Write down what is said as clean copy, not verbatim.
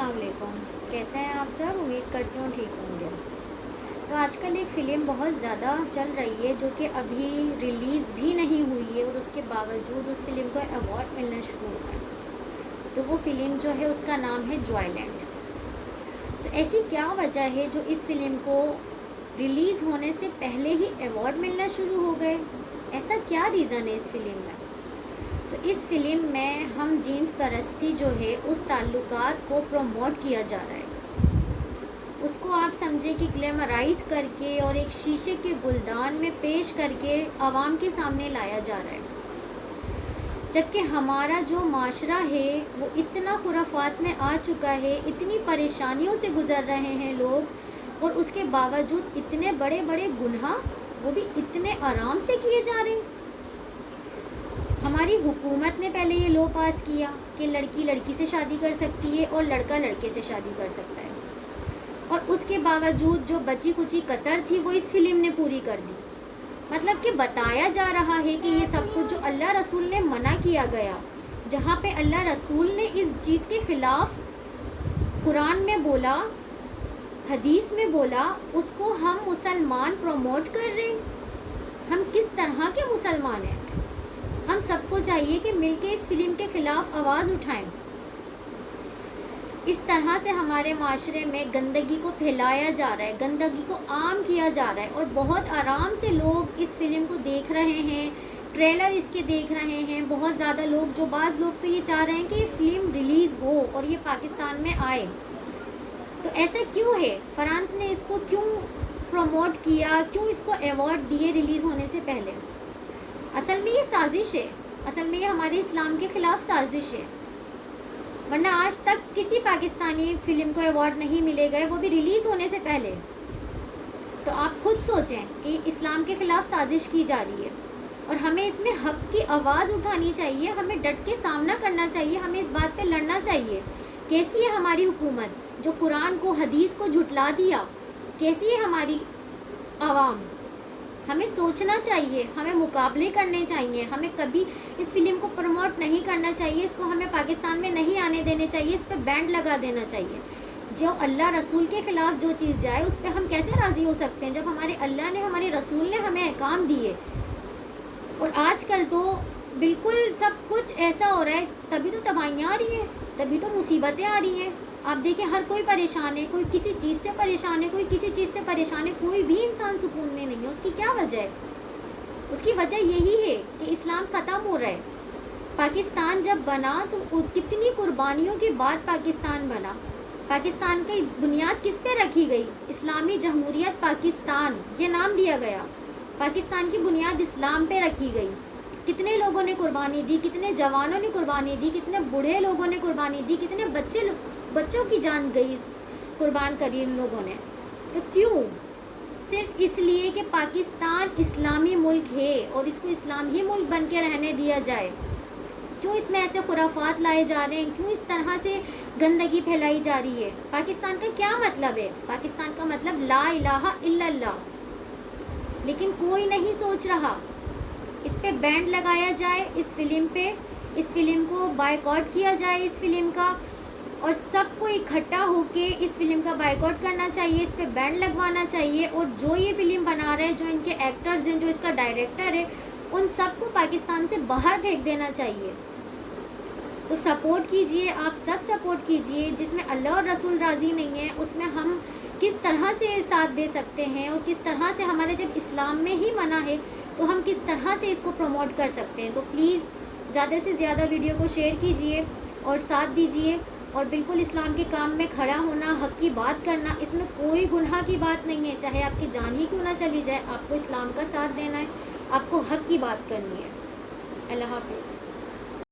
السلام علیکم، کیسے ہیں آپ سب؟ امید کرتی ہوں ٹھیک ہوں گے۔ تو آج کل ایک فلم بہت زیادہ چل رہی ہے جو کہ ابھی ریلیز بھی نہیں ہوئی ہے اور اس کے باوجود اس فلم کو ایوارڈ ملنا شروع ہوا ہے۔ تو وہ فلم جو ہے اس کا نام ہے جوائے لینڈ۔ تو ایسی کیا وجہ ہے جو اس فلم کو ریلیز ہونے سے پہلے ہی ایوارڈ ملنا شروع ہو گئے؟ ایسا کیا ریزن ہے اس فلم میں؟ تو اس فلم میں ہم جنس پرستی جو ہے اس تعلقات کو پروموٹ کیا جا رہا ہے، اس کو آپ سمجھیں کہ گلیمرائز کر کے اور ایک شیشے کے گلدان میں پیش کر کے عوام کے سامنے لایا جا رہا ہے، جبکہ ہمارا جو معاشرہ ہے وہ اتنا خرافات میں آ چکا ہے، اتنی پریشانیوں سے گزر رہے ہیں لوگ، اور اس کے باوجود اتنے بڑے بڑے گناہ وہ بھی اتنے آرام سے کیے جا رہے ہیں۔ ہماری حکومت نے پہلے یہ لو پاس کیا کہ لڑکی لڑکی سے شادی کر سکتی ہے اور لڑکا لڑکے سے شادی کر سکتا ہے، اور اس کے باوجود جو بچی کچی کسر تھی وہ اس فلم نے پوری کر دی۔ مطلب کہ بتایا جا رہا ہے کہ یہ سب کچھ جو اللہ رسول نے منع کیا گیا، جہاں پہ اللہ رسول نے اس چیز کے خلاف قرآن میں بولا، حدیث میں بولا، اس کو ہم مسلمان پروموٹ کر رہے ہیں۔ ہم کس طرح کے مسلمان ہیں؟ ہم سب کو چاہیے کہ مل کے اس فلم کے خلاف آواز اٹھائیں۔ اس طرح سے ہمارے معاشرے میں گندگی کو پھیلایا جا رہا ہے، گندگی کو عام کیا جا رہا ہے، اور بہت آرام سے لوگ اس فلم کو دیکھ رہے ہیں، ٹریلر اس کے دیکھ رہے ہیں۔ بہت زیادہ لوگ، جو بعض لوگ تو یہ چاہ رہے ہیں کہ یہ فلم ریلیز ہو اور یہ پاکستان میں آئے۔ تو ایسا کیوں ہے؟ فرانس نے اس کو کیوں پروموٹ کیا، کیوں اس کو ایوارڈ دیے ریلیز ہونے سے پہلے؟ اصل میں یہ سازش ہے، اصل میں یہ ہمارے اسلام کے خلاف سازش ہے، ورنہ آج تک کسی پاکستانی فلم کو ایوارڈ نہیں ملے گئے، وہ بھی ریلیز ہونے سے پہلے۔ تو آپ خود سوچیں کہ اسلام کے خلاف سازش کی جا رہی ہے، اور ہمیں اس میں حق کی آواز اٹھانی چاہیے، ہمیں ڈٹ کے سامنا کرنا چاہیے، ہمیں اس بات پہ لڑنا چاہیے۔ کیسی ہے ہماری حکومت جو قرآن کو، حدیث کو جھٹلا دیا؟ کیسی ہے ہماری عوام؟ ہمیں سوچنا چاہیے، ہمیں مقابلے کرنے چاہیے، ہمیں کبھی اس فلم کو پروموٹ نہیں کرنا چاہیے، اس کو ہمیں پاکستان میں نہیں آنے دینے چاہیے، اس پہ بینڈ لگا دینا چاہیے۔ جو اللہ رسول کے خلاف جو چیز جائے اس پہ ہم کیسے راضی ہو سکتے ہیں جب ہمارے اللہ نے، ہمارے رسول نے ہمیں احکام دیے؟ اور آج کل تو بالکل سب کچھ ایسا ہو رہا ہے، تبھی تو تباہیاں آ رہی ہیں، تبھی تو مصیبتیں آ رہی ہیں۔ آپ دیکھیں ہر کوئی پریشان ہے، کوئی کسی چیز سے پریشان ہے، کوئی کسی چیز سے پریشان ہے، کوئی بھی انسان سکون میں نہیں ہے۔ اس کی کیا وجہ ہے؟ اس کی وجہ یہی ہے کہ اسلام ختم ہو رہا ہے۔ پاکستان جب بنا تو کتنی قربانیوں کے بعد پاکستان بنا۔ پاکستان کی بنیاد کس پہ رکھی گئی؟ اسلامی جمہوریت پاکستان یہ نام دیا گیا۔ پاکستان کی بنیاد اسلام پہ رکھی گئی۔ کتنے لوگوں نے قربانی دی، کتنے جوانوں نے قربانی دی، کتنے بوڑھے لوگوں نے قربانی دی، کتنے بچوں کی جان گئی، قربان کری ان لوگوں نے۔ تو کیوں؟ صرف اس لیے کہ پاکستان اسلامی ملک ہے اور اس کو اسلام ہی ملک بن کے رہنے دیا جائے۔ کیوں اس میں ایسے خرافات لائے جا رہے ہیں؟ کیوں اس طرح سے گندگی پھیلائی جا رہی ہے؟ پاکستان کا کیا مطلب ہے؟ پاکستان کا مطلب لا الہ الا اللہ، لیکن کوئی نہیں سوچ رہا۔ اس پہ بینڈ لگایا جائے، اس فلم پہ، اس فلم کو بائیکاٹ کیا جائے، اس فلم کا، اور سب کو اکٹھا ہو کے اس فلم کا بائیکاٹ کرنا چاہیے، اس پہ بینڈ لگوانا چاہیے، اور جو یہ فلم بنا رہے ہیں، جو ان کے ایکٹرز ہیں، جو اس کا ڈائریکٹر ہے، ان سب کو پاکستان سے باہر پھینک دینا چاہیے۔ تو سپورٹ کیجئے، آپ سب سپورٹ کیجئے۔ جس میں اللہ اور رسول راضی نہیں ہے اس میں ہم کس طرح سے ساتھ دے سکتے ہیں، اور کس طرح سے ہمارے جب اسلام میں ہی منع ہے تو ہم کس طرح سے اس کو پروموٹ کر سکتے ہیں۔ تو پلیز زیادہ سے زیادہ ویڈیو کو شیئر کیجئے اور ساتھ دیجئے، اور بالکل اسلام کے کام میں کھڑا ہونا، حق کی بات کرنا، اس میں کوئی گناہ کی بات نہیں ہے، چاہے آپ کی جان ہی کیوں نہ چلی جائے، آپ کو اسلام کا ساتھ دینا ہے، آپ کو حق کی بات کرنی ہے۔ اللہ حافظ۔